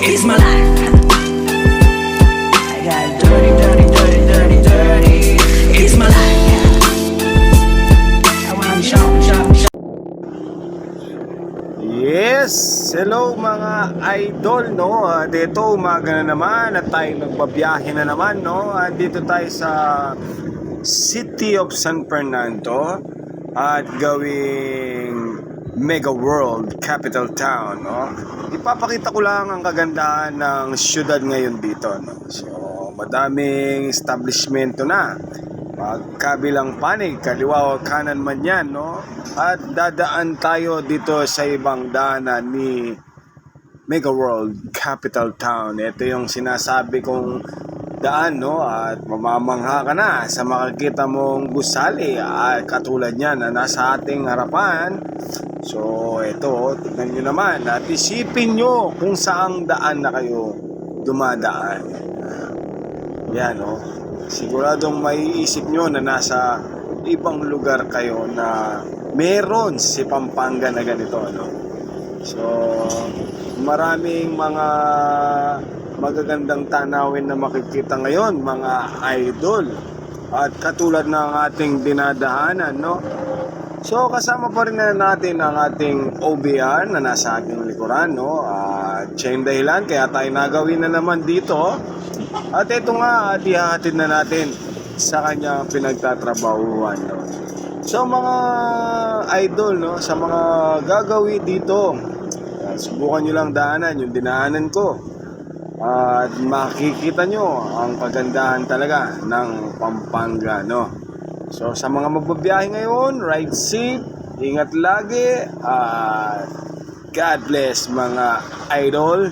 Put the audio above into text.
It's my life. I got dirty, dirty, dirty, dirty, dirty. It's my life. I wanna shop, shop, shop. Yes! Hello mga idol, no? Dito umaga na naman at tayo nagbabiyahe na naman, no? Dito tayo sa City of San Fernando at gawing Mega World Capital Town, no? Ipapakita ko lang ang kagandahan ng syudad ngayon dito, no? So, madaming establishmento na. Magkabilang panig, kaliwa o kanan man yan, no? At dadaan tayo dito sa ibang daanan ni Mega World Capital Town. Ito yung sinasabi kong daan, no? At mamamangha ka na sa makikita mong gusali at katulad niyan na nasa ating harapan. So, ito, tignan nyo naman at isipin nyo kung saang daan na kayo dumadaan. Yan, no? Siguradong maiisip nyo na nasa ibang lugar kayo na meron si Pampanga na ganito, no? So, maraming mga magagandang tanawin na makikita ngayon, mga idol. At katulad ng ating dinadaanan, no? So, kasama pa rin na natin ang ating OBR na nasa ating likuran, no? Siya yung dahilan, kaya tayo nagawin na naman dito. At ito nga, ihahatid na natin sa kanyang pinagtatrabahuan, no? So mga idol, no, sa mga gagawin dito, subukan nyo lang daanan yung dinaanan ko. At makikita nyo ang kagandahan talaga ng Pampanga, no? So sa mga magbabiyahe ngayon, ride safe, ingat lagi, at God bless mga idol.